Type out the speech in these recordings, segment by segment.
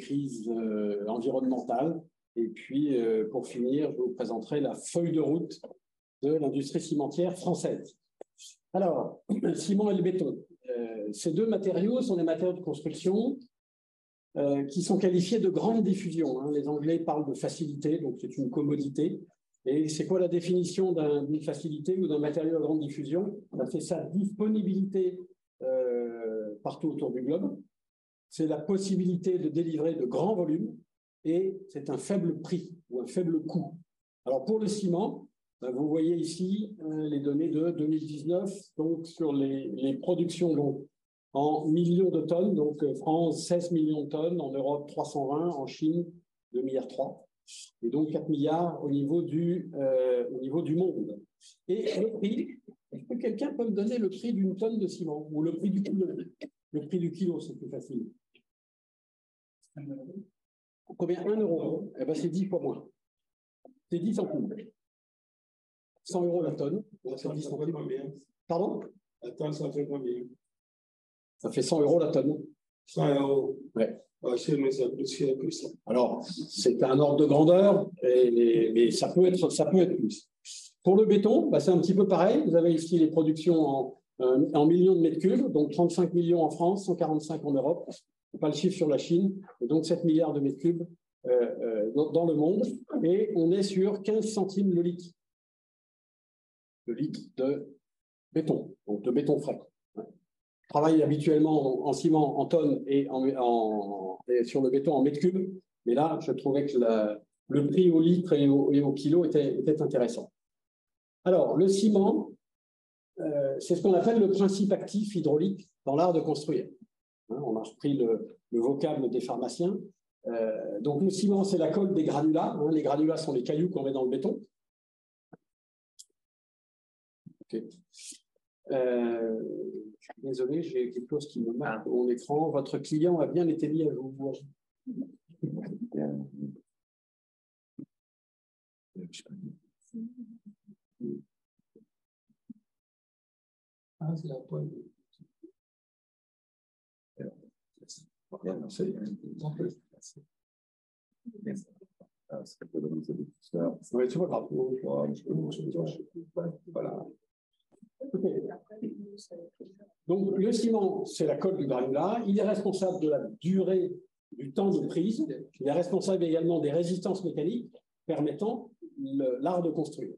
crises environnementales. Et puis, pour finir, je vous présenterai la feuille de route de l'industrie cimentière française. Alors, le ciment et le béton. Ces deux matériaux sont des matériaux de construction qui sont qualifiés de grande diffusion. Hein. Les Anglais parlent de facilité, donc c'est une commodité. Et c'est quoi la définition d'une facilité ou d'un matériau à grande diffusion? C'est sa disponibilité partout autour du globe. C'est la possibilité de délivrer de grands volumes et c'est un faible prix ou un faible coût. Alors pour le ciment, vous voyez ici les données de 2019, donc sur les productions donc, en millions de tonnes, donc France 16 millions de tonnes, en Europe 320, en Chine 2,3 milliards, et donc 4 milliards au niveau du monde. Et le prix, est-ce que quelqu'un peut me donner le prix d'une tonne de ciment ou le prix du kilo? Le prix du kilo, c'est plus facile. Combien? 1 euro. Eh ben, c'est 10 fois moins. C'est 10 centimes. 100 euros la tonne. Donc c'est 10 centimes. Pardon? La tonne, ça fait combien? Ça fait 100 euros la tonne. 100 euros. Ouais. Mais c'est plus cher que ça. Alors, c'est un ordre de grandeur, mais ça peut être plus. Pour le béton, c'est un petit peu pareil. Vous avez ici les productions en millions de mètres cubes, donc 35 millions en France, 145 en Europe. Pas le chiffre sur la Chine, et donc 7 milliards de mètres cubes dans le monde. Et on est sur 15 centimes le litre. Le litre de béton, donc de béton frais. Je travaille habituellement en ciment, en tonnes et sur le béton en mètres cubes, mais là, je trouvais que le prix au litre et au kilo était intéressant. Alors, le ciment, c'est ce qu'on appelle le principe actif hydraulique dans l'art de construire. On a repris le vocable des pharmaciens. Donc, le ciment, c'est la colle des granulats. Les granulats sont les cailloux qu'on met dans le béton. Okay. Je suis désolé, j'ai quelque chose qui me marque mon écran. Votre client a bien été mis à jour. Ah, c'est la poêle. Oui, c'est pas grave. Voilà. Donc, le ciment, c'est la colle du granulat. Il est responsable de la durée du temps de prise. Il est responsable également des résistances mécaniques permettant l'art de construire.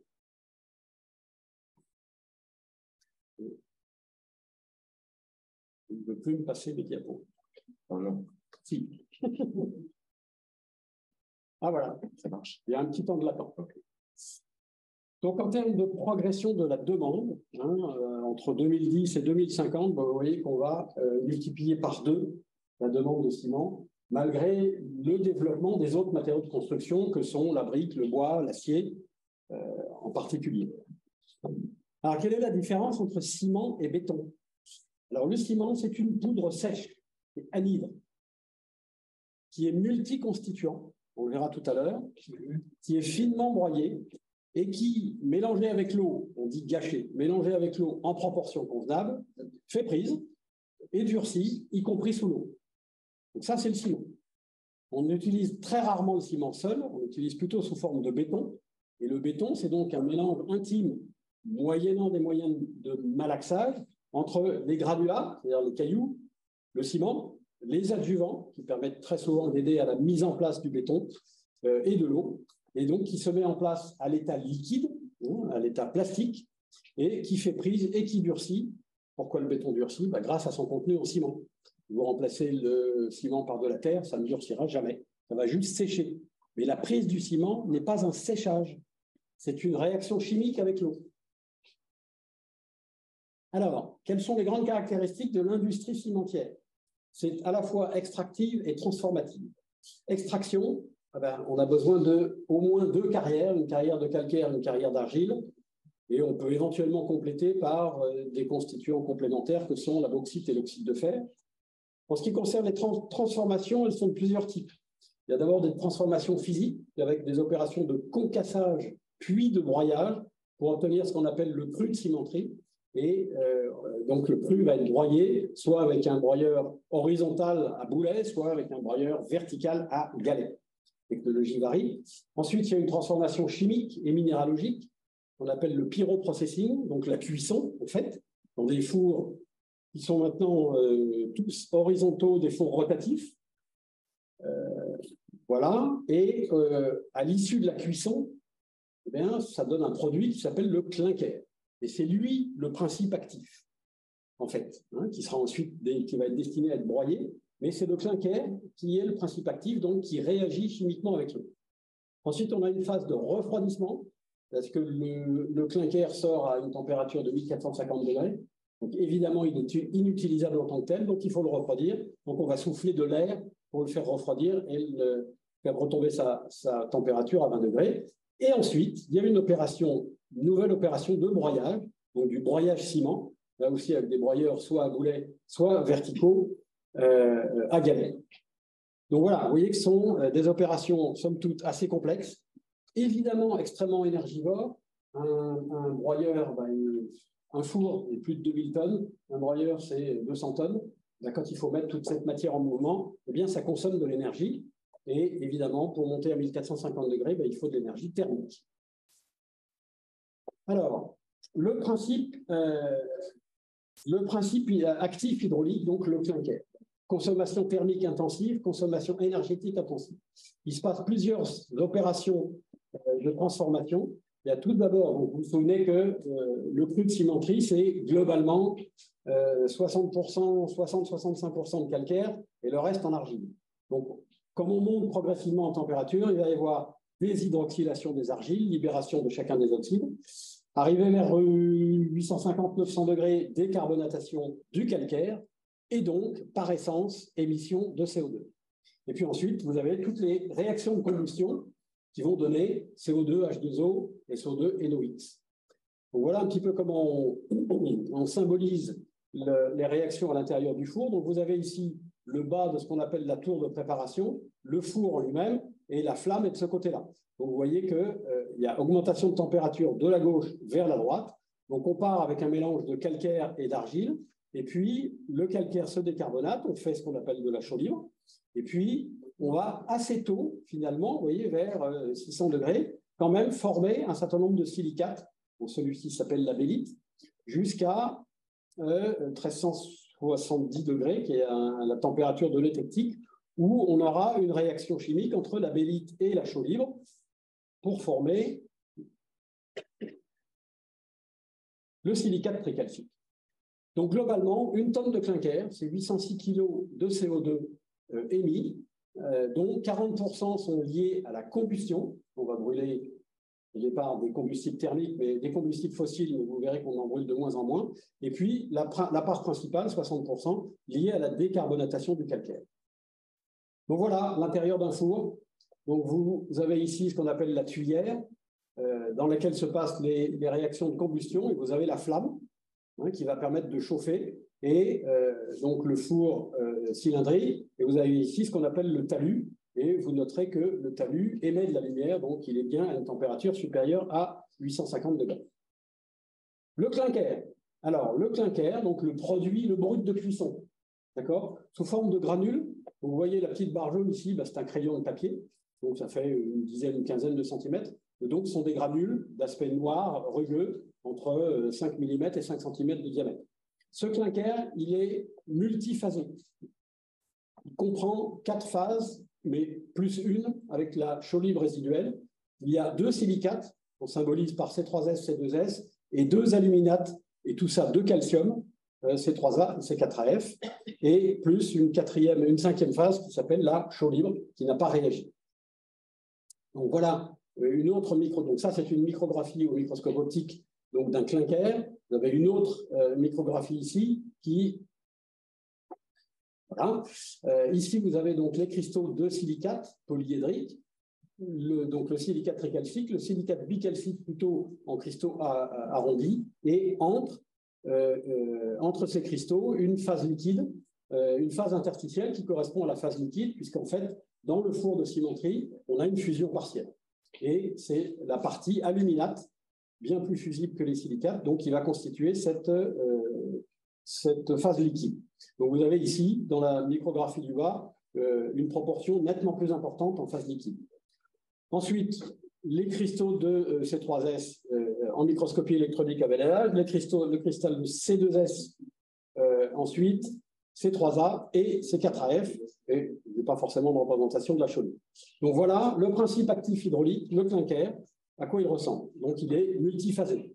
Il ne veut plus me passer les diapos. Oh non. Si. Ah voilà, ça marche. Il y a un petit temps de latence. Okay. Donc, en termes de progression de la demande, entre 2010 et 2050, vous voyez qu'on va multiplier par 2 la demande de ciment, malgré le développement des autres matériaux de construction que sont la brique, le bois, l'acier en particulier. Alors, quelle est la différence entre ciment et béton? Alors, le ciment, c'est une poudre sèche et anhydre qui est multiconstituant, on le verra tout à l'heure, qui est finement broyé et qui, mélangé avec l'eau, on dit gâché, mélangé avec l'eau en proportion convenable, fait prise et durcit, y compris sous l'eau. Donc ça, c'est le ciment. On utilise très rarement le ciment seul, on l'utilise plutôt sous forme de béton. Et le béton, c'est donc un mélange intime, moyennant des moyens de malaxage, entre les granulats, c'est-à-dire les cailloux, le ciment, les adjuvants, qui permettent très souvent d'aider à la mise en place du béton, et de l'eau, et donc qui se met en place à l'état liquide, à l'état plastique, et qui fait prise et qui durcit. Pourquoi le béton durcit? Grâce à son contenu en ciment. Vous remplacez le ciment par de la terre, ça ne durcira jamais. Ça va juste sécher. Mais la prise du ciment n'est pas un séchage. C'est une réaction chimique avec l'eau. Alors, quelles sont les grandes caractéristiques de l'industrie cimentière? C'est à la fois extractive et transformative. Extraction, on a besoin d'au moins 2 carrières, une carrière de calcaire, une carrière d'argile, et on peut éventuellement compléter par des constituants complémentaires que sont la bauxite et l'oxyde de fer. En ce qui concerne les transformations, elles sont de plusieurs types. Il y a d'abord des transformations physiques avec des opérations de concassage puis de broyage pour obtenir ce qu'on appelle le cru de cimenterie. Et donc, le cru va être broyé, soit avec un broyeur horizontal à boulet, soit avec un broyeur vertical à galet. La technologie varie. Ensuite, il y a une transformation chimique et minéralogique qu'on appelle le pyroprocessing, donc la cuisson, en fait, dans des fours qui sont maintenant tous horizontaux, des fours rotatifs. Voilà. Et à l'issue de la cuisson, eh bien, ça donne un produit qui s'appelle le clinker. Et c'est lui le principe actif, en fait, hein, qui sera ensuite qui va être destiné à être broyé. Mais c'est le clinker qui est le principe actif, donc qui réagit chimiquement avec l'eau. Ensuite, on a une phase de refroidissement, parce que le clinker sort à une température de 1450 degrés. Donc, évidemment, il est inutilisable en tant que tel, donc il faut le refroidir. Donc, on va souffler de l'air pour le faire refroidir et le faire retomber sa température à 20 degrés. Et ensuite, il y a une nouvelle opération de broyage, donc du broyage ciment, là aussi avec des broyeurs soit à boulet, soit verticaux, à galet. Donc voilà, vous voyez que ce sont des opérations, somme toute, assez complexes, évidemment extrêmement énergivores. Un broyeur, un four, c'est plus de 2000 tonnes, un broyeur, c'est 200 tonnes. Là, quand il faut mettre toute cette matière en mouvement, eh bien, ça consomme de l'énergie. Et évidemment, pour monter à 1450 degrés, il faut de l'énergie thermique. Alors, le principe actif hydraulique, donc le clinker. Consommation thermique intensive, consommation énergétique intensive. Il se passe plusieurs opérations de transformation. Il y a tout d'abord, vous vous souvenez que le cru de cimenterie, c'est globalement 60%, 60-65% de calcaire et le reste en argile. Donc, comme on monte progressivement en température, il va y avoir déshydroxylation des argiles, libération de chacun des oxydes. Arrivé vers 850-900 degrés, décarbonatation du calcaire et donc, par essence, émission de CO2. Et puis ensuite, vous avez toutes les réactions de combustion qui vont donner CO2, H2O et CO2 NOx. Donc voilà un petit peu comment on symbolise les réactions à l'intérieur du four. Donc vous avez ici le bas de ce qu'on appelle la tour de préparation, le four en lui-même et la flamme est de ce côté-là. Donc vous voyez qu'il y a augmentation de température de la gauche vers la droite. Donc on part avec un mélange de calcaire et d'argile. Et puis le calcaire se décarbonate, on fait ce qu'on appelle de la chaux libre. Et puis on va assez tôt, finalement, vous voyez, vers 600 degrés, quand même former un certain nombre de silicates. Bon, celui-ci s'appelle la bélite, jusqu'à 1370 degrés, qui est la température de l'étectique, où on aura une réaction chimique entre la bélite et la chaux libre pour former le silicate précalcique. Donc, globalement, une tonne de clinker, c'est 806 kg de CO2 émis, dont 40% sont liés à la combustion. On va brûler au départ des combustibles thermiques, mais des combustibles fossiles, mais vous verrez qu'on en brûle de moins en moins. Et puis, la part principale, 60%, liée à la décarbonatation du calcaire. Donc voilà l'intérieur d'un four. Donc vous avez ici ce qu'on appelle la tuyère, dans laquelle se passent les réactions de combustion, et vous avez la flamme qui va permettre de chauffer, et donc le four cylindrique, et vous avez ici ce qu'on appelle le talus, et vous noterez que le talus émet de la lumière, donc il est bien à une température supérieure à 850 degrés. Le clinker. Alors, le clinker, donc le produit, le brut de cuisson, d'accord, sous forme de granules. Vous voyez la petite barre jaune ici, c'est un crayon de papier, donc ça fait une dizaine, une quinzaine de centimètres. Et donc, ce sont des granules d'aspect noir, rugueux, entre 5 mm et 5 cm de diamètre. Ce clinker, il est multiphasé. Il comprend 4 phases, mais plus une avec la chaux libre résiduelle. Il y a 2 silicates, qu'on symbolise par C3S, C2S, et 2 aluminates, et tout ça, 2 calcium, C3A, C4AF, et plus une 5e phase qui s'appelle la chaux libre, qui n'a pas réagi. Donc voilà une autre donc ça c'est une micrographie au microscope optique donc d'un clinker. Vous avez une autre micrographie ici qui... Voilà. Ici vous avez donc les cristaux de silicate polyédrique, donc le silicate tricalcique, le silicate bicalcique plutôt en cristaux arrondis, et entre ces cristaux, une phase liquide, une phase interstitielle qui correspond à la phase liquide, puisqu'en fait, dans le four de cimenterie, on a une fusion partielle. Et c'est la partie aluminate bien plus fusible que les silicates, donc il va constituer cette phase liquide. Donc vous avez ici, dans la micrographie du bas, une proportion nettement plus importante en phase liquide. Ensuite, les cristaux de C3S en microscopie électronique à bel âge, le cristal de C2S ensuite, C3A et C4AF, et il n'y a pas forcément de représentation de la chaude. Donc voilà le principe actif hydraulique, le clinker, à quoi il ressemble. Donc il est multiphasé.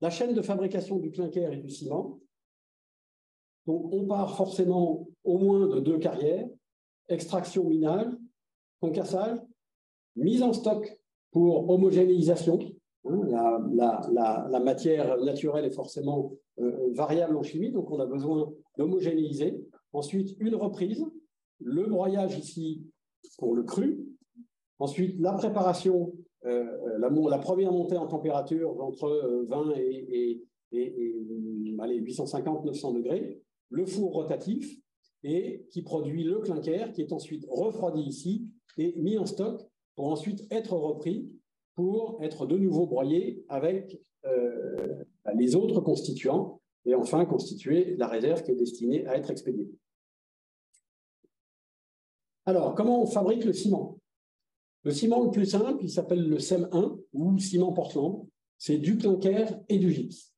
La chaîne de fabrication du clinker et du ciment, donc on part forcément au moins de 2 carrières, extraction, minage, concassage, mise en stock pour homogénéisation. La matière naturelle est forcément variable en chimie, donc on a besoin d'homogénéiser. Ensuite, une reprise, le broyage ici pour le cru. Ensuite, la préparation, la première montée en température entre 20 et 850-900 degrés, le four rotatif, et qui produit le clinker, qui est ensuite refroidi ici et mis en stock pour ensuite être repris pour être de nouveau broyé avec les autres constituants et enfin constituer la réserve qui est destinée à être expédiée. Alors, comment on fabrique le ciment? Le ciment le plus simple, il s'appelle le CEM1 ou ciment Portland. C'est du clinker et du gypse.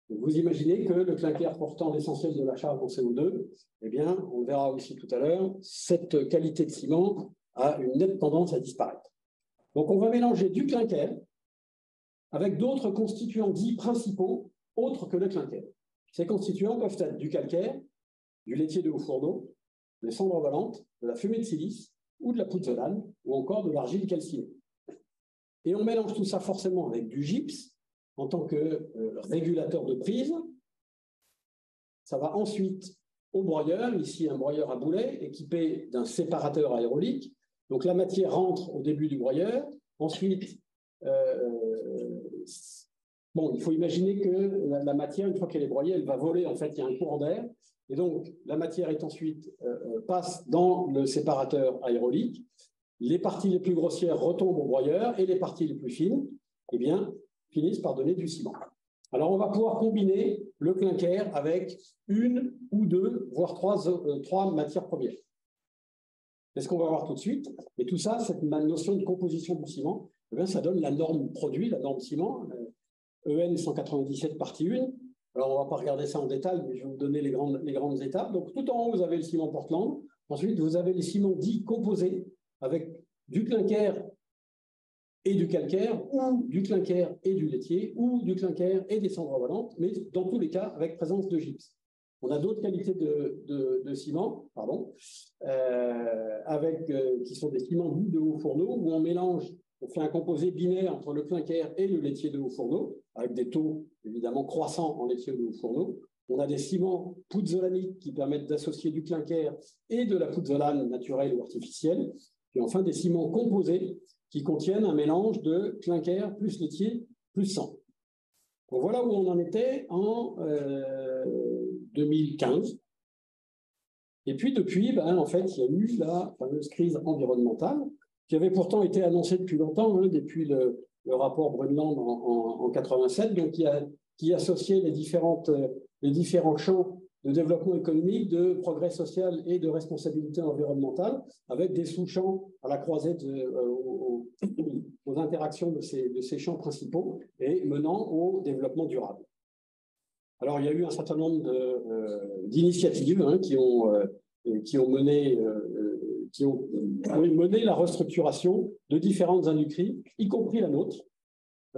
Vous imaginez que le clinker portant l'essentiel de la charge en CO2, eh bien, on verra aussi tout à l'heure, cette qualité de ciment a une nette tendance à disparaître. Donc, on va mélanger du clinker avec d'autres constituants dits principaux autres que le clinker. Ces constituants peuvent être du calcaire, du laitier de haut fourneau, des cendres volantes, de la fumée de silice ou de la pouzzolane ou encore de l'argile calcinée. Et on mélange tout ça forcément avec du gypse en tant que régulateur de prise. Ça va ensuite au broyeur, ici un broyeur à boulet équipé d'un séparateur aérolique. Donc la matière rentre au début du broyeur. Ensuite, il faut imaginer que la matière, une fois qu'elle est broyée, elle va voler. En fait, il y a un courant d'air. Et donc, la matière est ensuite passe dans le séparateur aérolique. Les parties les plus grossières retombent au broyeur et les parties les plus fines, eh bien, finissent par donner du ciment. Alors, on va pouvoir combiner le clinker avec une ou deux, voire trois matières premières. C'est ce qu'on va voir tout de suite. Et tout ça, cette notion de composition du ciment, eh bien, ça donne la norme produit, la norme ciment, EN 197 partie 1. Alors, on ne va pas regarder ça en détail, mais je vais vous donner les grandes étapes. Donc, tout en haut, vous avez le ciment Portland. Ensuite, vous avez les ciments dits composés avec du clinker et du calcaire, ou du clinker et du laitier, ou du clinker et des cendres volantes, mais dans tous les cas, avec présence de gypse. On a d'autres qualités de ciment, qui sont des ciments dits de haut fourneau, où on fait un composé binaire entre le clinker et le laitier de haut fourneau, avec des taux évidemment croissants en laitier de haut fourneau. On a des ciments pouzzolaniques qui permettent d'associer du clinker et de la pouzzolane naturelle ou artificielle. Et enfin, des ciments composés qui contiennent un mélange de clinker plus laitier plus sang. Donc voilà où on en était en 2015. Et puis depuis, en fait, il y a eu la fameuse crise environnementale qui avait pourtant été annoncée depuis longtemps, depuis le rapport Brundtland en 87, donc qui associait les différents champs de développement économique, de progrès social et de responsabilité environnementale, avec des sous-champs à la croisée aux interactions de ces champs principaux et menant au développement durable. Alors, il y a eu un certain nombre d'initiatives qui ont mené la restructuration de différentes industries, y compris la nôtre,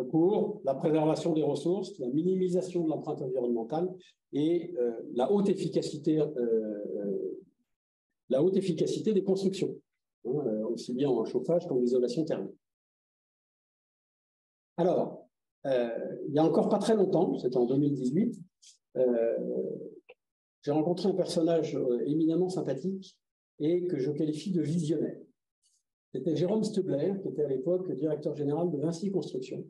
pour la préservation des ressources, la minimisation de l'empreinte environnementale et la haute efficacité des constructions, aussi bien en chauffage qu'en isolation thermique. Alors, il n'y a encore pas très longtemps, c'était en 2018, j'ai rencontré un personnage éminemment sympathique et que je qualifie de visionnaire. C'était Jérôme Stubler, qui était à l'époque directeur général de Vinci Construction.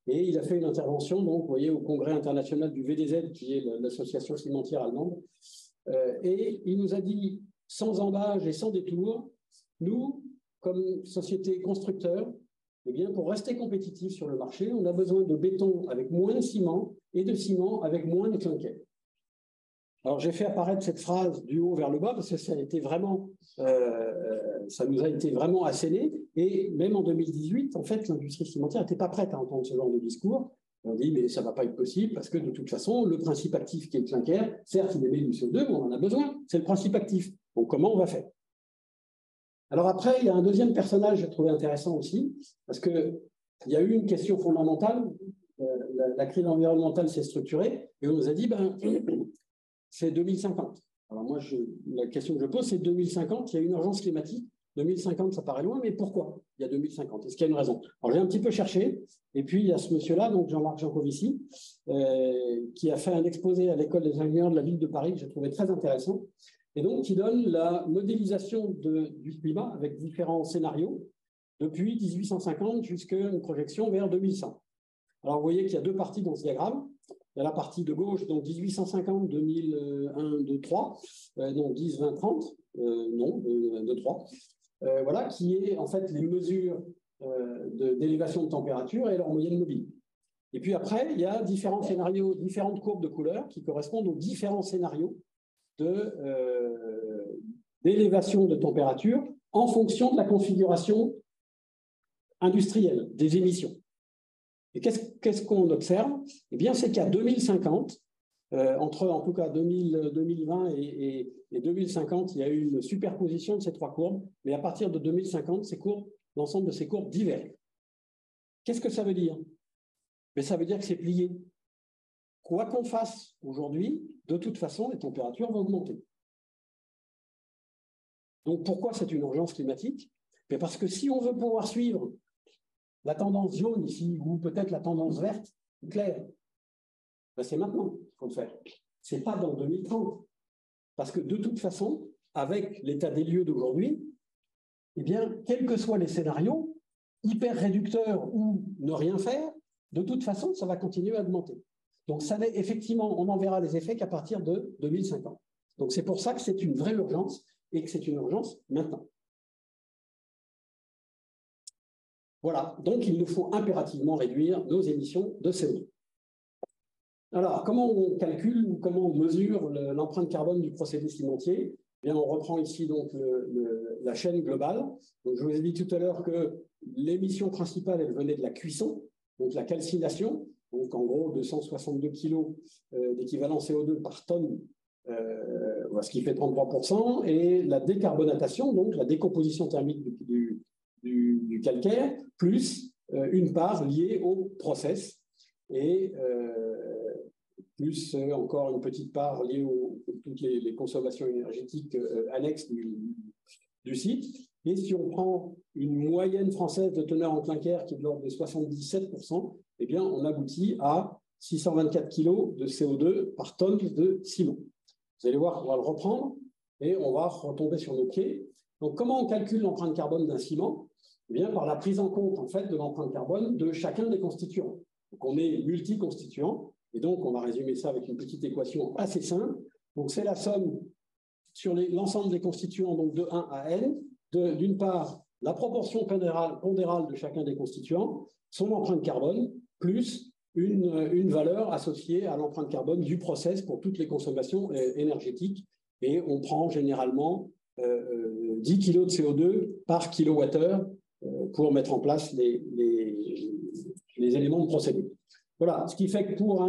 Et il a fait une intervention, donc, vous voyez, au Congrès international du VDZ, qui est l'association cimentière allemande. Et il nous a dit, sans embâche et sans détour, nous, comme société constructeur, Eh bien, pour rester compétitif sur le marché, on a besoin de béton avec moins de ciment et de ciment avec moins de clinker. Alors, j'ai fait apparaître cette phrase du haut vers le bas parce que ça nous a été vraiment asséné. Et même en 2018, en fait, l'industrie cimentière n'était pas prête à entendre ce genre de discours. On dit, mais ça ne va pas être possible parce que de toute façon, le principe actif qui est le clinker, certes, il émet du CO2, mais on en a besoin. C'est le principe actif. Donc, comment on va faire? Alors après, il y a un deuxième personnage que j'ai trouvé intéressant aussi, parce qu'il y a eu une question fondamentale. La crise environnementale s'est structurée et on nous a dit, c'est 2050. Alors moi, la question que je pose, c'est 2050, il y a une urgence climatique. 2050, ça paraît loin, mais pourquoi il y a 2050? Est-ce qu'il y a une raison? Alors j'ai un petit peu cherché, et puis il y a ce monsieur-là, donc Jean-Marc Jancovici, qui a fait un exposé à l'école des ingénieurs de la ville de Paris que j'ai trouvé très intéressant, et donc qui donne la modélisation du climat avec différents scénarios depuis 1850 jusqu'à une projection vers 2100. Alors vous voyez qu'il y a deux parties dans ce diagramme. Il y a la partie de gauche, donc 1850, 2001, 2, 3, donc 10, 20, 30, non, 2, 3, voilà, qui est en fait les mesures d'élévation de température et leur moyenne mobile. Et puis après, il y a différents scénarios, différentes courbes de couleurs qui correspondent aux différents scénarios d'élévation de température en fonction de la configuration industrielle des émissions. Et qu'est-ce qu'on observe? Eh bien, c'est qu'à 2050, entre en tout cas 2020 et 2050, il y a eu une superposition de ces trois courbes, mais à partir de 2050, l'ensemble de ces courbes divergent. Qu'est-ce que ça veut dire? Mais ça veut dire que c'est plié. Quoi qu'on fasse aujourd'hui, de toute façon, les températures vont augmenter. Donc pourquoi c'est une urgence climatique? Mais parce que si on veut pouvoir suivre la tendance jaune ici, ou peut-être la tendance verte, claire, c'est maintenant qu'il faut le faire. Ce n'est pas dans 2030. Parce que de toute façon, avec l'état des lieux d'aujourd'hui, eh bien, quels que soient les scénarios, hyper réducteurs ou ne rien faire, de toute façon, ça va continuer à augmenter. Donc, effectivement, on n'en verra les effets qu'à partir de 2050. Donc, c'est pour ça que c'est une vraie urgence et que c'est une urgence maintenant. Voilà, donc il nous faut impérativement réduire nos émissions de CO2. Alors, comment on calcule ou comment on mesure l'empreinte carbone du procédé cimentier? Eh bien, on reprend ici donc la chaîne globale. Donc, je vous ai dit tout à l'heure que l'émission principale, elle venait de la cuisson, donc la calcination, donc en gros 262 kg d'équivalent CO2 par tonne, ce qui fait 33%, et la décarbonatation, donc la décomposition thermique du calcaire, plus une part liée au process, et plus encore une petite part liée à toutes les consommations énergétiques annexes du site. Et si on prend une moyenne française de teneur en clinker qui est de l'ordre de 77%, eh bien, on aboutit à 624 kg de CO2 par tonne de ciment. Vous allez voir qu'on va le reprendre et on va retomber sur nos pieds. Donc, comment on calcule l'empreinte carbone d'un ciment? Eh bien, par la prise en compte en fait, de l'empreinte carbone de chacun des constituants. Donc, on est multi-constituants. Et donc, on va résumer ça avec une petite équation assez simple. Donc, c'est la somme sur l'ensemble des constituants, donc de 1 à n, d'une part, la proportion pondérale de chacun des constituants, son empreinte carbone, plus une valeur associée à l'empreinte carbone du process pour toutes les consommations énergétiques. Et on prend généralement 10 kg de CO2 par kilowattheure pour mettre en place les éléments de procédé. Voilà, ce qui fait que pour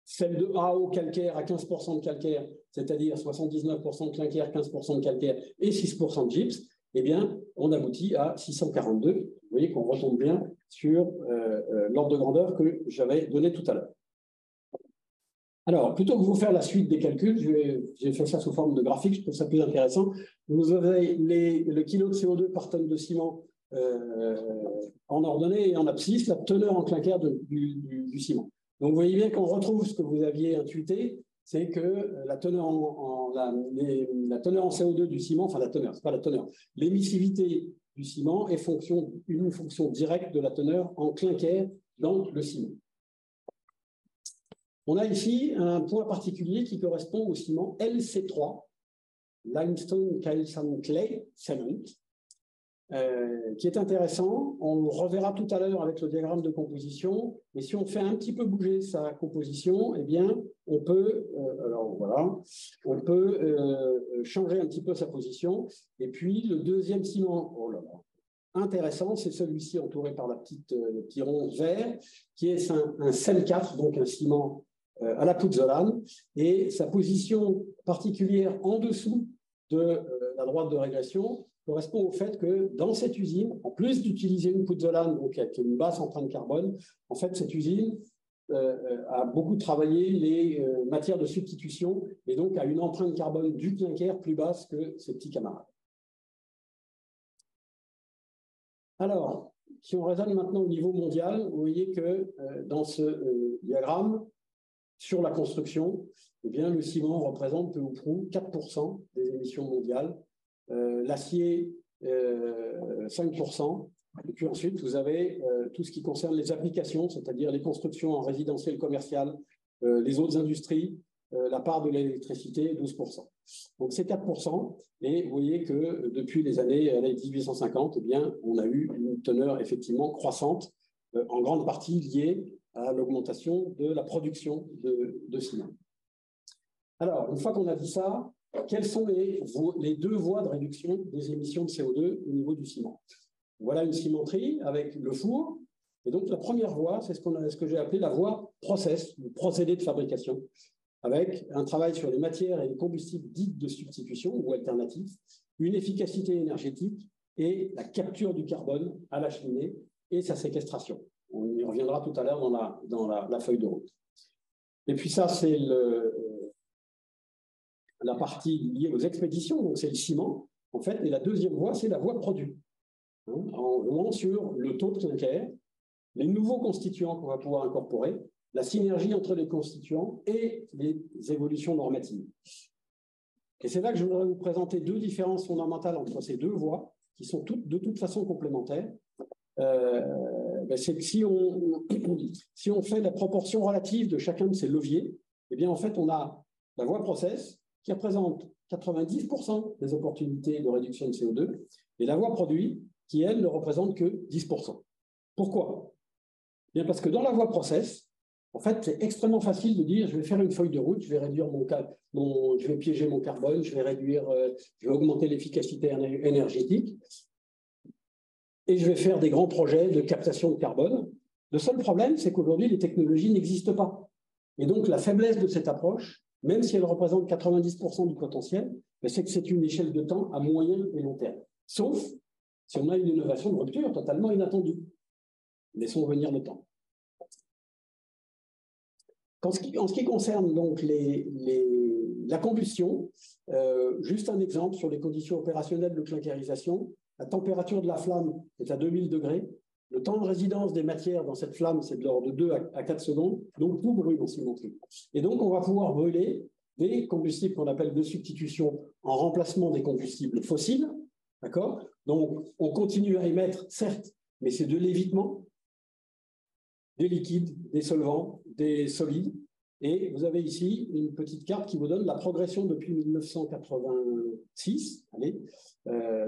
celle de AO calcaire à 15% de calcaire, c'est-à-dire 79% de clinker, 15% de calcaire et 6% de gypse, eh bien, on aboutit à 642. Vous voyez qu'on retombe bien sur l'ordre de grandeur que j'avais donné tout à l'heure. Alors, plutôt que de vous faire la suite des calculs, j'ai fait ça sous forme de graphique, je trouve ça plus intéressant. Vous avez le kilo de CO2 par tonne de ciment en ordonnée et en abscisse, la teneur en clinker du ciment. Donc, vous voyez bien qu'on retrouve ce que vous aviez intuité, c'est que la teneur en CO2 du ciment, enfin la teneur, c'est pas la teneur, l'émissivité du ciment est une fonction directe de la teneur en clinker dans le ciment. On a ici un point particulier qui correspond au ciment LC3, Limestone Calcium Clay Cement. qui est intéressant. On le reverra tout à l'heure avec le diagramme de composition. Et si on fait un petit peu bouger sa composition, eh bien, on peut, alors voilà, on peut changer un petit peu sa position. Et puis, le deuxième ciment, oh là là, intéressant, c'est celui-ci entouré par le petit rond vert, qui est un CEM4, donc un ciment à la pouzzolane. Et sa position particulière en dessous de la droite de régression correspond au fait que dans cette usine, en plus d'utiliser une pouzzolane, donc avec une basse empreinte carbone, en fait, cette usine a beaucoup travaillé les matières de substitution et donc a une empreinte carbone du clinker plus basse que ses petits camarades. Alors, si on raisonne maintenant au niveau mondial, vous voyez que dans ce diagramme, sur la construction, eh bien, le ciment représente peu ou prou 4% des émissions mondiales, l'acier 5%, et puis ensuite vous avez tout ce qui concerne les applications, c'est-à-dire les constructions en résidentiel commercial, les autres industries, la part de l'électricité 12%. Donc c'est 4%, et vous voyez que depuis les années 1850, eh bien, on a eu une teneur effectivement croissante, en grande partie liée à l'augmentation de la production de ciment. Alors, une fois qu'on a dit ça, quelles sont les deux voies de réduction des émissions de CO2 au niveau du ciment? Voilà une cimenterie avec le four. Et donc, la première voie, c'est ce que j'ai appelé la voie process, le procédé de fabrication, avec un travail sur les matières et les combustibles dits de substitution ou alternatifs, une efficacité énergétique et la capture du carbone à la cheminée et sa séquestration. On y reviendra tout à l'heure dans la feuille de route. Et puis ça, c'est la partie liée aux expéditions, donc c'est le ciment, en fait. Et la deuxième voie, c'est la voie produit. En jouant sur le taux de clinker, les nouveaux constituants qu'on va pouvoir incorporer, la synergie entre les constituants et les évolutions normatives. Et c'est là que je voudrais vous présenter deux différences fondamentales entre ces deux voies, qui sont toutes de toute façon complémentaires. C'est que si on fait la proportion relative de chacun de ces leviers, eh bien en fait on a la voie process qui représente 90% des opportunités de réduction de CO2 et la voie produit qui elle ne représente que 10%. Pourquoi? Bien parce que dans la voie process, en fait c'est extrêmement facile de dire je vais faire une feuille de route, je vais réduire je vais piéger mon carbone, je vais augmenter l'efficacité énergétique. Et je vais faire des grands projets de captation de carbone. Le seul problème, c'est qu'aujourd'hui, les technologies n'existent pas. Et donc, la faiblesse de cette approche, même si elle représente 90% du potentiel, c'est que c'est une échelle de temps à moyen et long terme. Sauf si on a une innovation de rupture totalement inattendue. Laissons venir le temps. En ce qui concerne donc la combustion, juste un exemple sur les conditions opérationnelles de clinkerisation. La température de la flamme est à 2000 degrés. Le temps de résidence des matières dans cette flamme, c'est de l'ordre de 2 à 4 secondes. Donc, tout brûle en cimenterie. Et donc, on va pouvoir brûler des combustibles qu'on appelle de substitution en remplacement des combustibles fossiles. D'accord? Donc, on continue à émettre, certes, mais c'est de l'évitement, des liquides, des solvants, des solides. Et vous avez ici une petite carte qui vous donne la progression depuis 1986. Allez.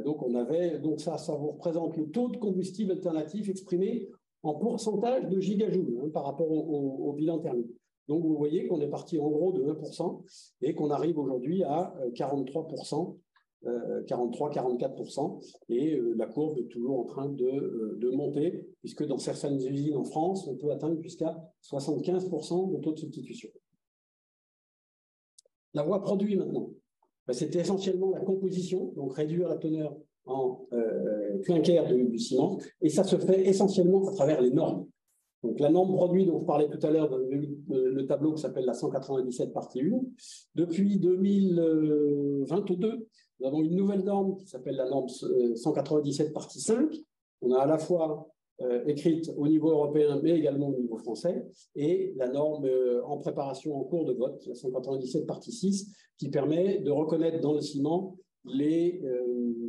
Donc ça vous représente le taux de combustible alternatif exprimé en pourcentage de gigajoules par rapport au bilan thermique. Donc vous voyez qu'on est parti en gros de 1% et qu'on arrive aujourd'hui à 43%, 43-44%, et la courbe est toujours en train de monter, puisque dans certaines usines en France, on peut atteindre jusqu'à 75% de taux de substitution. La voie produit maintenant, c'est essentiellement la composition, donc réduire la teneur en clinker du ciment, et ça se fait essentiellement à travers les normes. Donc la norme produit dont je parlais tout à l'heure dans le tableau qui s'appelle la 197 partie 1, depuis 2022, nous avons une nouvelle norme qui s'appelle la norme 197 partie 5. On a à la fois écrite au niveau européen, mais également au niveau français, et la norme en préparation en cours de vote, la 197 partie 6, qui permet de reconnaître dans le ciment les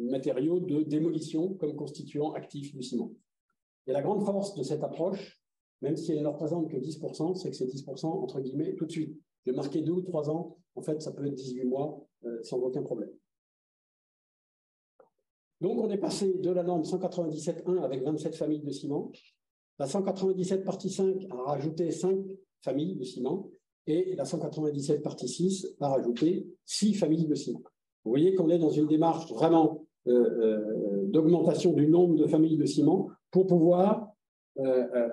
matériaux de démolition comme constituants actifs du ciment. Et la grande force de cette approche, même si elle ne représente que 10%, c'est que c'est 10% entre guillemets tout de suite. Je vais marquer 2 ou 3 ans, en fait ça peut être 18 mois sans aucun problème. Donc, on est passé de la norme 197.1 avec 27 familles de ciment. La 197 partie 5 a rajouté 5 familles de ciment et la 197 partie 6 a rajouté 6 familles de ciment. Vous voyez qu'on est dans une démarche vraiment d'augmentation du nombre de familles de ciment pour pouvoir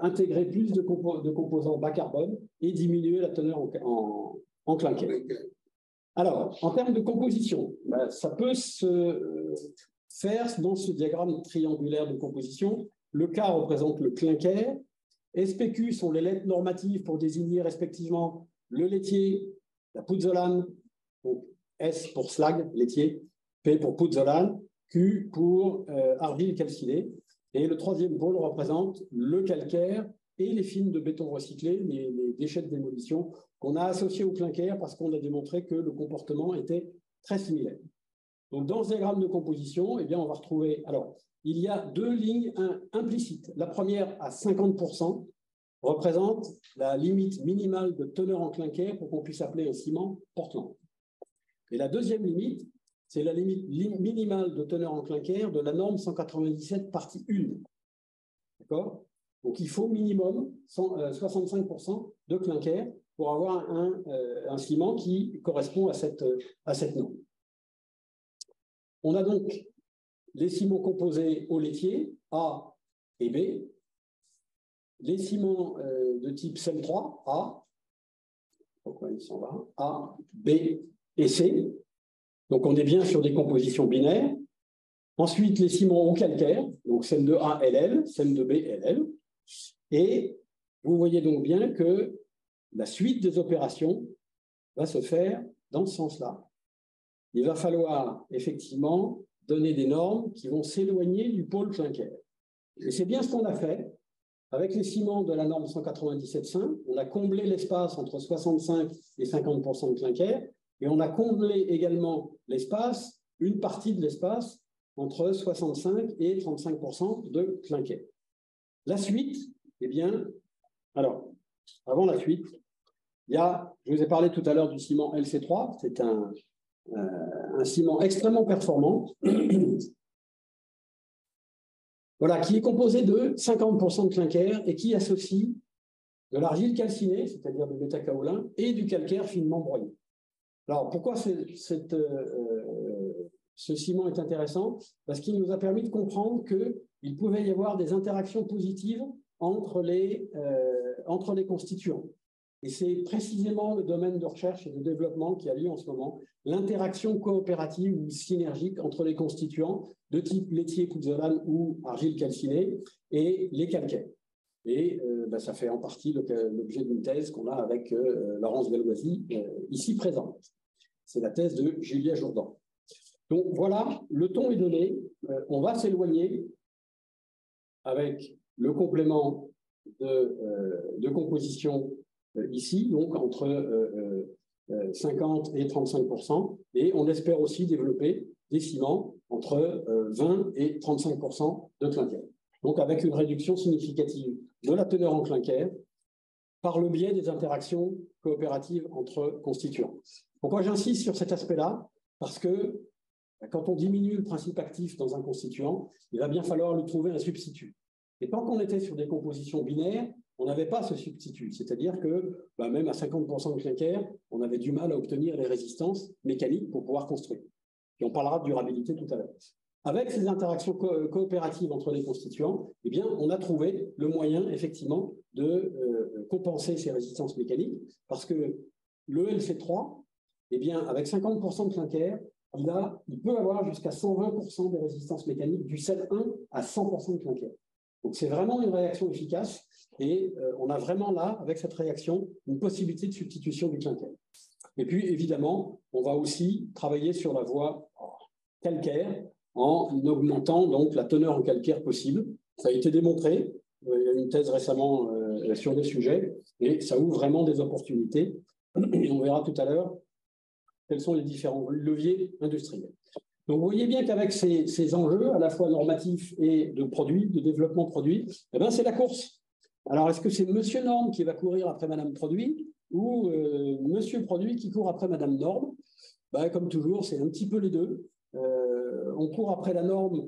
intégrer plus de composants bas carbone et diminuer la teneur en clinker. Alors, en termes de composition, ça peut se faire dans ce diagramme triangulaire de composition. Le K représente le clinker. SPQ sont les lettres normatives pour désigner respectivement le laitier, la pouzzolane, donc S pour slag, laitier, P pour pouzzolane, Q pour argile calcinée. Et le troisième pôle représente le calcaire et les films de béton recyclé, les déchets de démolition qu'on a associés au clinker parce qu'on a démontré que le comportement était très similaire. Donc, dans ce diagramme de composition, eh bien, on va retrouver... Alors, il y a deux lignes implicites. La première, à 50%, représente la limite minimale de teneur en clinker pour qu'on puisse appeler un ciment Portland. Et la deuxième limite, c'est la limite minimale de teneur en clinker de la norme 197 partie 1. D'accord? Donc, il faut minimum 65% de clinker pour avoir un ciment qui correspond à cette norme. On a donc les ciments composés au laitier, A et B, les ciments de type CEM3, A, pourquoi il s'en va, A, B et C. Donc, on est bien sur des compositions binaires. Ensuite, les ciments au calcaire, donc CEM2A, LL, CEM2B, LL. Et vous voyez donc bien que la suite des opérations va se faire dans ce sens-là. Il va falloir effectivement donner des normes qui vont s'éloigner du pôle clinker. Et c'est bien ce qu'on a fait. Avec les ciments de la norme 197.5, on a comblé l'espace entre 65 et 50% de clinker, et on a comblé également l'espace, une partie de l'espace, entre 65 et 35% de clinker. La suite, eh bien, alors, avant la suite, je vous ai parlé tout à l'heure du ciment LC3, c'est un ciment extrêmement performant, voilà, qui est composé de 50% de clinker et qui associe de l'argile calcinée, c'est-à-dire du bêta-kaolin, et du calcaire finement broyé. Alors, pourquoi ce ciment est intéressant? Parce qu'il nous a permis de comprendre qu'il pouvait y avoir des interactions positives entre les constituants. Et c'est précisément le domaine de recherche et de développement qui a lieu en ce moment, l'interaction coopérative ou synergique entre les constituants de type laitier, pouzzolane ou argile calcinée et les calcaires. Et ça fait en partie l'objet d'une thèse qu'on a avec Laurence Belloisi, ici présente. C'est la thèse de Julia Jourdan. Donc voilà, le ton est donné. On va s'éloigner avec le complément de composition ici, donc entre 50 et 35%, et on espère aussi développer des ciments entre 20 et 35% de clinker. Donc avec une réduction significative de la teneur en clinker par le biais des interactions coopératives entre constituants. Pourquoi j'insiste sur cet aspect-là? Parce que quand on diminue le principe actif dans un constituant, il va bien falloir lui trouver un substitut. Et tant qu'on était sur des compositions binaires, on n'avait pas ce substitut. C'est-à-dire que même à 50% de clinker, on avait du mal à obtenir les résistances mécaniques pour pouvoir construire. Et on parlera de durabilité tout à l'heure. Avec ces interactions coopératives entre les constituants, eh bien, on a trouvé le moyen, effectivement, de compenser ces résistances mécaniques, parce que le LC3, eh bien, avec 50% de clinker, il peut avoir jusqu'à 120% de résistance mécanique du CEM1 à 100% de clinker. Donc, c'est vraiment une réaction efficace et on a vraiment là, avec cette réaction, une possibilité de substitution du clinker. Et puis, évidemment, on va aussi travailler sur la voie calcaire en augmentant donc la teneur en calcaire possible. Ça a été démontré. Il y a une thèse récemment sur le sujet et ça ouvre vraiment des opportunités. Et on verra tout à l'heure quels sont les différents leviers industriels. Donc, vous voyez bien qu'avec ces enjeux, à la fois normatifs et de produits, de développement produit, eh ben, c'est la course. Alors, est-ce que c'est Monsieur Norme qui va courir après Madame Produit ou Monsieur Produit qui court après Madame Norme? Comme toujours, c'est un petit peu les deux. on court après la norme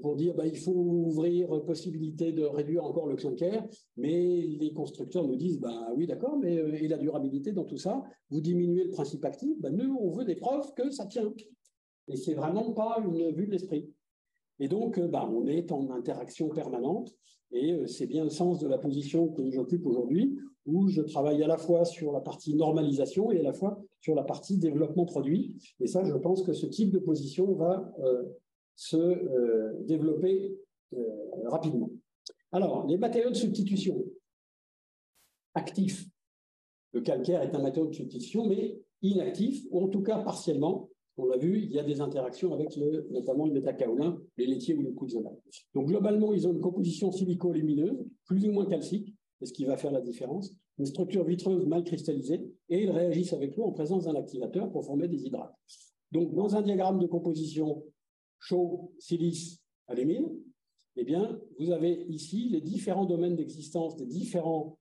pour dire il faut ouvrir possibilité de réduire encore le clinker, mais les constructeurs nous disent oui d'accord, mais et la durabilité dans tout ça, vous diminuez le principe actif, nous on veut des preuves que ça tient. Et c'est vraiment pas une vue de l'esprit. Et donc on est en interaction permanente, et c'est bien le sens de la position que j'occupe aujourd'hui, où je travaille à la fois sur la partie normalisation et à la fois sur la partie développement produit. Et ça, je pense que ce type de position va se développer rapidement. Alors, les matériaux de substitution actifs. Le calcaire est un matériau de substitution, mais inactif, ou en tout cas partiellement. On l'a vu, il y a des interactions avec notamment le métakaolin, les laitiers ou les pouzzolane. Donc globalement, ils ont une composition silico-lumineuse, plus ou moins calcique, c'est ce qui va faire la différence, une structure vitreuse mal cristallisée, et ils réagissent avec l'eau en présence d'un activateur pour former des hydrates. Donc dans un diagramme de composition chaud, silice, alumine, eh bien, vous avez ici les différents domaines d'existence des différents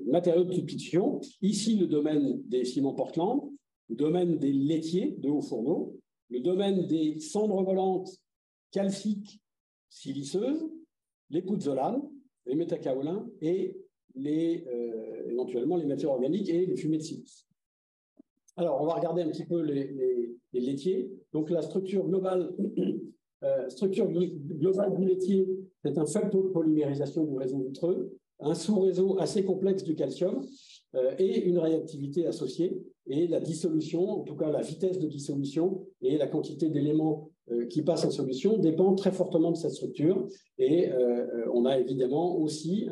matériaux de substitution. Ici, le domaine des ciments Portland, le domaine des laitiers de hauts fourneaux, le domaine des cendres volantes calciques siliceuses, les pouzzolanes, les métakaolins et éventuellement les matières organiques et les fumées de silice. Alors, on va regarder un petit peu les laitiers. Donc, la structure globale, du laitier, c'est un faible taux de polymérisation du réseau vitreux, un sous-réseau assez complexe du calcium et une réactivité associée. Et la dissolution, en tout cas la vitesse de dissolution et la quantité d'éléments qui passent en solution dépend très fortement de cette structure. Et on a évidemment aussi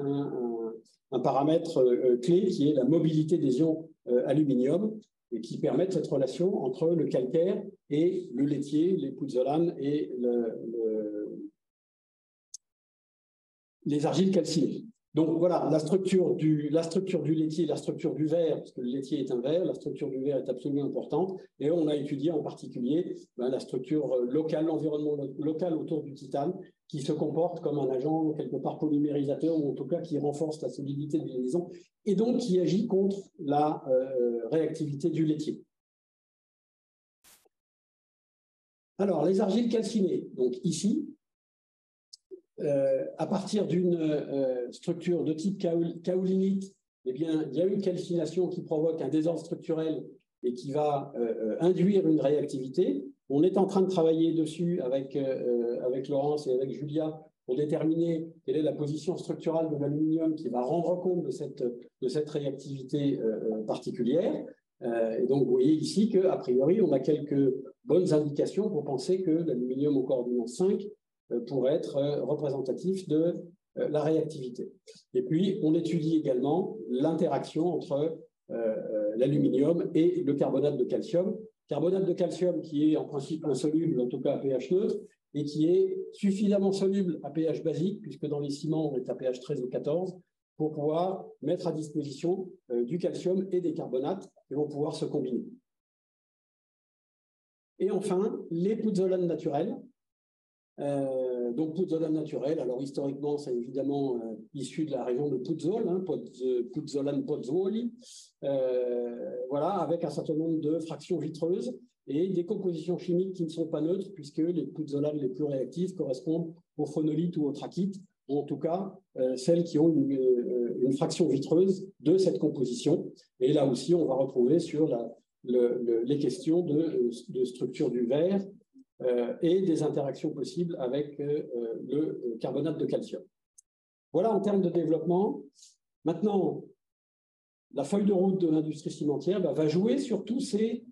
un paramètre clé qui est la mobilité des ions aluminium, et qui permettent cette relation entre le calcaire et le laitier, les pouzzolanes et les argiles calcinées. Donc voilà, la structure du laitier, la structure du verre, parce que le laitier est un verre, la structure du verre est absolument importante, et on a étudié en particulier la structure locale, l'environnement local autour du titane, qui se comporte comme un agent quelque part polymérisateur, ou en tout cas qui renforce la solidité des liaisons, et donc qui agit contre la réactivité du laitier. Alors, les argiles calcinées, donc ici, à partir d'une structure de type kaolinite, eh bien, il y a une calcination qui provoque un désordre structurel et qui va induire une réactivité. On est en train de travailler dessus avec Laurence et avec Julia pour déterminer quelle est la position structurale de l'aluminium qui va rendre compte de cette réactivité particulière. Et donc, vous voyez ici qu'a priori, on a quelques bonnes indications pour penser que l'aluminium aux coordonnées 5 pour être représentatif de la réactivité. Et puis, on étudie également l'interaction entre l'aluminium et le carbonate de calcium. Carbonate de calcium qui est en principe insoluble, en tout cas à pH neutre, et qui est suffisamment soluble à pH basique, puisque dans les ciments, on est à pH 13 ou 14, pour pouvoir mettre à disposition du calcium et des carbonates qui vont pouvoir se combiner. Et enfin, les pouzzolanes naturelles. Donc, pouzzolane naturelle, alors historiquement, c'est évidemment issu de la région de Puzzol, Puzzolane Pozzuoli, voilà, avec un certain nombre de fractions vitreuses et des compositions chimiques qui ne sont pas neutres, puisque les puzzolanes les plus réactives correspondent aux phonolites ou aux trachytes, ou en tout cas celles qui ont une fraction vitreuse de cette composition. Et là aussi, on va retrouver sur les questions de structure du verre, et des interactions possibles avec le carbonate de calcium. Voilà en termes de développement. Maintenant, la feuille de route de l'industrie cimentière va jouer sur tous ces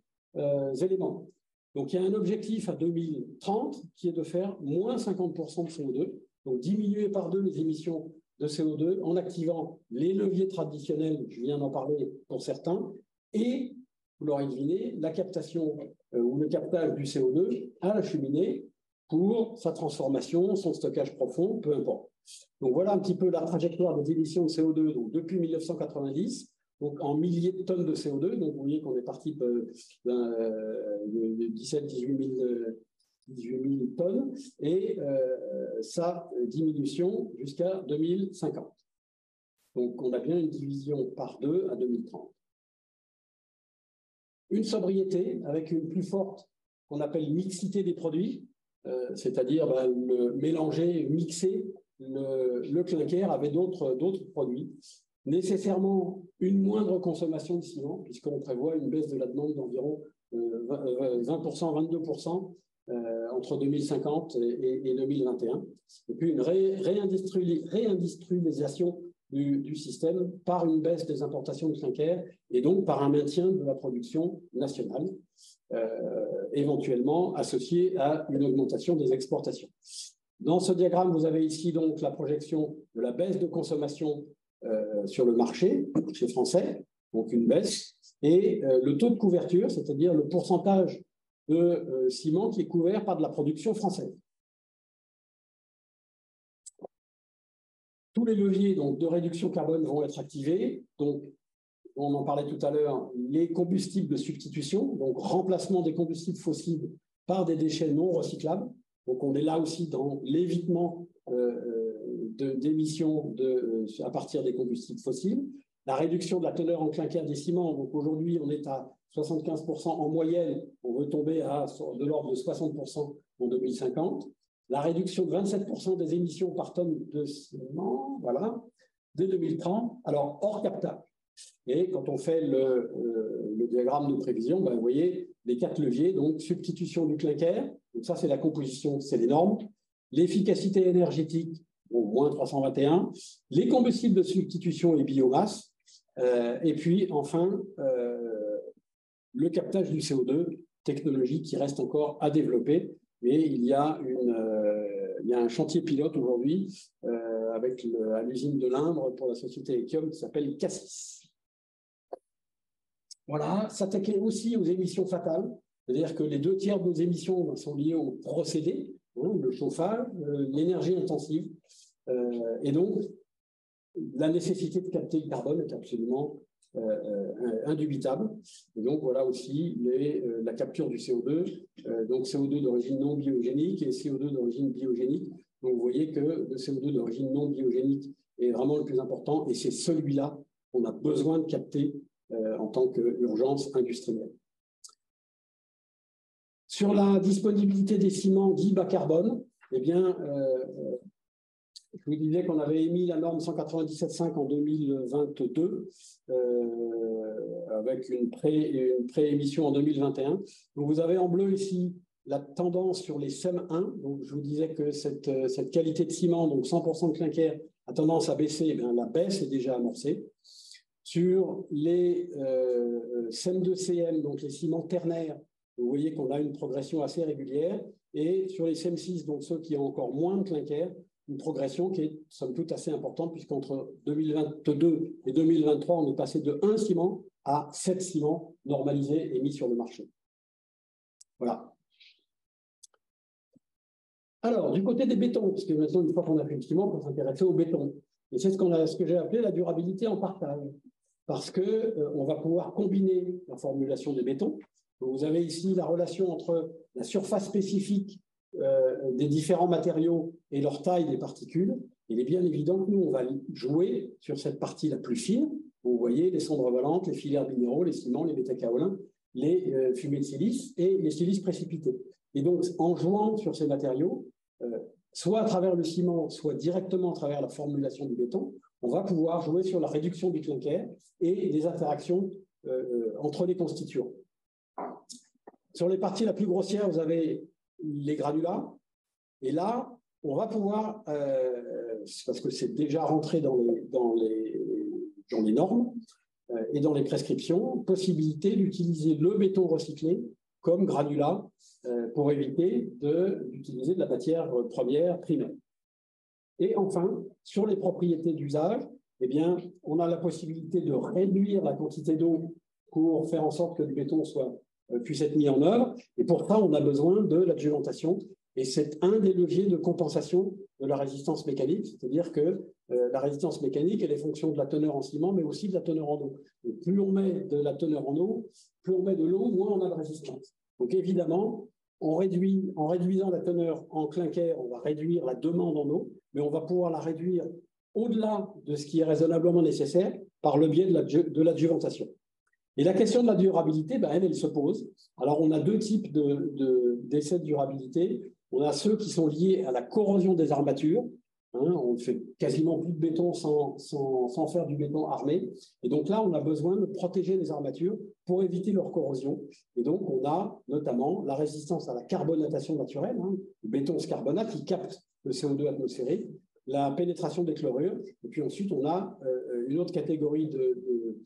éléments. Donc, il y a un objectif à 2030 qui est de faire moins 50% de CO2, donc diminuer par 2 les émissions de CO2 en activant les leviers traditionnels, je viens d'en parler pour certains, et vous l'aurez deviné, la captation ou le captage du CO2 à la cheminée pour sa transformation, son stockage profond, peu importe. Donc voilà un petit peu la trajectoire des émissions de CO2 donc depuis 1990, donc en milliers de tonnes de CO2. Donc vous voyez qu'on est parti de 17-18 000 tonnes et sa diminution jusqu'à 2050. Donc on a bien une division par 2 à 2030. Une sobriété avec une plus forte qu'on appelle mixité des produits, c'est-à-dire mélanger, mixer le clinker avec d'autres produits. Nécessairement une moindre consommation de ciment, puisqu'on prévoit une baisse de la demande d'environ 20%, 22% entre 2050 et 2021. Et puis une réindustrialisation du système par une baisse des importations de clinker et donc par un maintien de la production nationale, éventuellement associé à une augmentation des exportations. Dans ce diagramme, vous avez ici donc la projection de la baisse de consommation sur le marché français, donc une baisse, et le taux de couverture, c'est-à-dire le pourcentage de ciment qui est couvert par de la production française. Tous les leviers donc, de réduction carbone vont être activés. Donc, on en parlait tout à l'heure, les combustibles de substitution, donc remplacement des combustibles fossiles par des déchets non recyclables. Donc, on est là aussi dans l'évitement d'émissions à partir des combustibles fossiles. La réduction de la teneur en clinker des ciments. Donc, aujourd'hui, on est à 75% en moyenne. On veut tomber à de l'ordre de 60% en 2050. La réduction de 27% des émissions par tonne de ciment, voilà, dès 2030, alors hors captage. Et quand on fait le diagramme de prévision, vous voyez les 4 leviers, donc substitution du clinker, donc ça c'est la composition, c'est les normes, l'efficacité énergétique, bon, moins 321, les combustibles de substitution et biomasse, et puis enfin le captage du CO2, technologie qui reste encore à développer, mais il y a un chantier pilote aujourd'hui à l'usine de Limbre pour la société Ekium qui s'appelle Cassis. Voilà, s'attaquer aussi aux émissions fatales, c'est-à-dire que les 2/3 de nos émissions sont liées au procédé, le chauffage, l'énergie intensive, et donc la nécessité de capter le carbone est absolument indubitable. Et donc voilà aussi la capture du CO2, donc CO2 d'origine non biogénique et CO2 d'origine biogénique. Donc vous voyez que le CO2 d'origine non biogénique est vraiment le plus important et c'est celui-là qu'on a besoin de capter en tant qu'urgence industrielle. Sur la disponibilité des ciments dits bas carbone, eh bien, je vous disais qu'on avait émis la norme 197.5 en 2022, avec une pré-émission en 2021. Donc vous avez en bleu ici la tendance sur les SEM1. Donc je vous disais que cette qualité de ciment, donc 100% de clinker, a tendance à baisser. Eh bien, la baisse est déjà amorcée. Sur les SEM2CM, donc les ciments ternaires, vous voyez qu'on a une progression assez régulière. Et sur les SEM6, donc ceux qui ont encore moins de clinker, une progression qui est somme toute assez importante, puisqu'entre 2022 et 2023, on est passé de 1 ciment à 7 ciments normalisés et mis sur le marché. Voilà. Alors, du côté des bétons, parce que maintenant, une fois qu'on a fait le ciment, on peut s'intéresser au béton. Et c'est ce que j'ai appelé la durabilité en partage. Parce qu'on va pouvoir combiner la formulation des bétons. Donc, vous avez ici la relation entre la surface spécifique des différents matériaux et leur taille des particules. Il est bien évident que nous, on va jouer sur cette partie la plus fine. Vous voyez les cendres valantes, les filaires minéraux, les ciments, les métacaolins, les fumées de silice et les silices précipités. Et donc, en jouant sur ces matériaux, soit à travers le ciment, soit directement à travers la formulation du béton, on va pouvoir jouer sur la réduction du clinker et des interactions entre les constituants. Sur les parties la plus grossières, vous avez les granulats. Et là, on va pouvoir, parce que c'est déjà rentré dans les normes et dans les prescriptions, possibilité d'utiliser le béton recyclé comme granulat pour éviter d'utiliser de la matière première primaire. Et enfin, sur les propriétés d'usage, eh bien, on a la possibilité de réduire la quantité d'eau pour faire en sorte que le béton puisse être mis en œuvre. Et pour ça, on a besoin de l'adjuvantation. Et c'est un des leviers de compensation de la résistance mécanique, c'est-à-dire que la résistance mécanique, elle est fonction de la teneur en ciment, mais aussi de la teneur en eau. Et plus on met de la teneur en eau, plus on met de l'eau, moins on a de résistance. Donc évidemment, en réduisant la teneur en clinker, on va réduire la demande en eau, mais on va pouvoir la réduire au-delà de ce qui est raisonnablement nécessaire par le biais de l'adjuvantation. Et la question de la durabilité, ben, elle se pose. Alors, on a deux types d'essais de durabilité. On a ceux qui sont liés à la corrosion des armatures. On ne fait quasiment plus de béton sans faire du béton armé. Et donc là, on a besoin de protéger les armatures pour éviter leur corrosion. Et donc, on a notamment la résistance à la carbonatation naturelle. Le béton se carbonate, il capte le CO2 atmosphérique, la pénétration des chlorures. Et puis ensuite, on a une autre catégorie de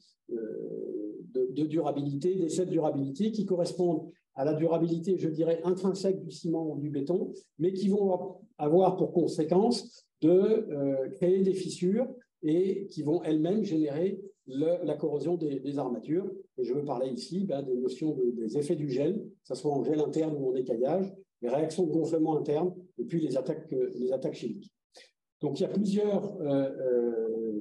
durabilité, d'essais de durabilité qui correspondent à la durabilité, je dirais, intrinsèque du ciment ou du béton, mais qui vont avoir pour conséquence de créer des fissures et qui vont elles-mêmes générer la corrosion des armatures. Et je veux parler ici des notions des effets du gel, que ce soit en gel interne ou en écaillage, les réactions de gonflement interne et puis les attaques chimiques. Donc il y a plusieurs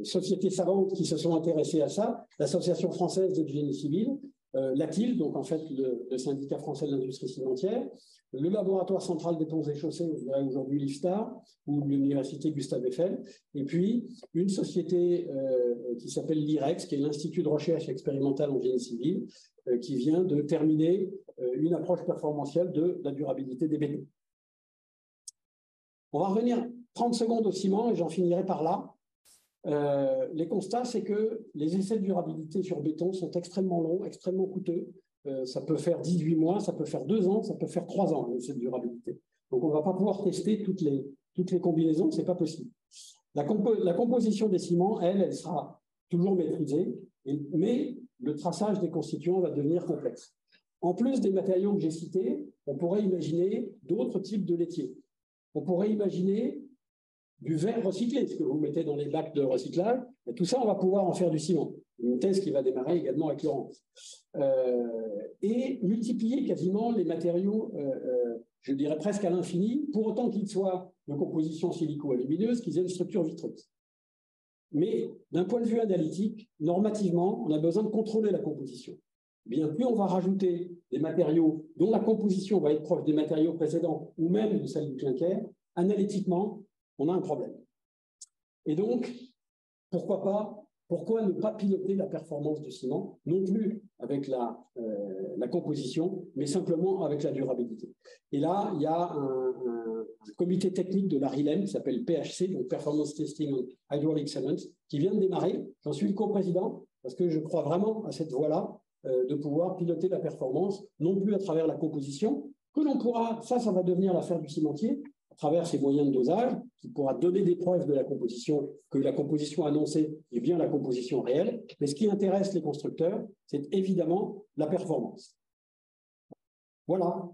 sociétés savantes qui se sont intéressées à ça. L'Association française de génie civil, l'ATIL, donc en fait le syndicat français de l'industrie cimentière, le laboratoire central des ponts et chaussées, je dirais aujourd'hui l'IFSTAR, ou l'université Gustave Eiffel, et puis une société qui s'appelle l'IREX, qui est l'Institut de recherche expérimentale en génie civil, qui vient de terminer une approche performantielle de la durabilité des bétons. On va revenir 30 secondes au ciment et j'en finirai par là. Les constats, c'est que les essais de durabilité sur béton sont extrêmement longs, extrêmement coûteux. Ça peut faire 18 mois, ça peut faire 2 ans, ça peut faire 3 ans, l'essai de durabilité. Donc, on ne va pas pouvoir tester toutes les combinaisons, ce n'est pas possible. La composition des ciments, elle sera toujours maîtrisée, mais le traçage des constituants va devenir complexe. En plus des matériaux que j'ai cités, on pourrait imaginer d'autres types de laitiers. On pourrait imaginer du verre recyclé, ce que vous mettez dans les bacs de recyclage, et tout ça, on va pouvoir en faire du ciment. Une thèse qui va démarrer également avec Laurence. Et multiplier quasiment les matériaux, je dirais presque à l'infini, pour autant qu'ils soient de composition silico-alumineuse, qu'ils aient une structure vitreuse. Mais d'un point de vue analytique, normativement, on a besoin de contrôler la composition. Bien plus on va rajouter des matériaux dont la composition va être proche des matériaux précédents ou même de celle du clinker, analytiquement, on a un problème. Et donc, pourquoi ne pas piloter la performance du ciment, non plus avec la composition, mais simplement avec la durabilité. Et là, il y a un comité technique de la RILEM qui s'appelle PHC, donc Performance Testing on Hydraulic Cements, qui vient de démarrer. J'en suis le coprésident parce que je crois vraiment à cette voie-là de pouvoir piloter la performance, non plus à travers la composition, que l'on pourra, ça va devenir l'affaire du cimentier, à travers ses moyens de dosage, qui pourra donner des preuves de la composition, que la composition annoncée est bien la composition réelle. Mais ce qui intéresse les constructeurs, c'est évidemment la performance. Voilà.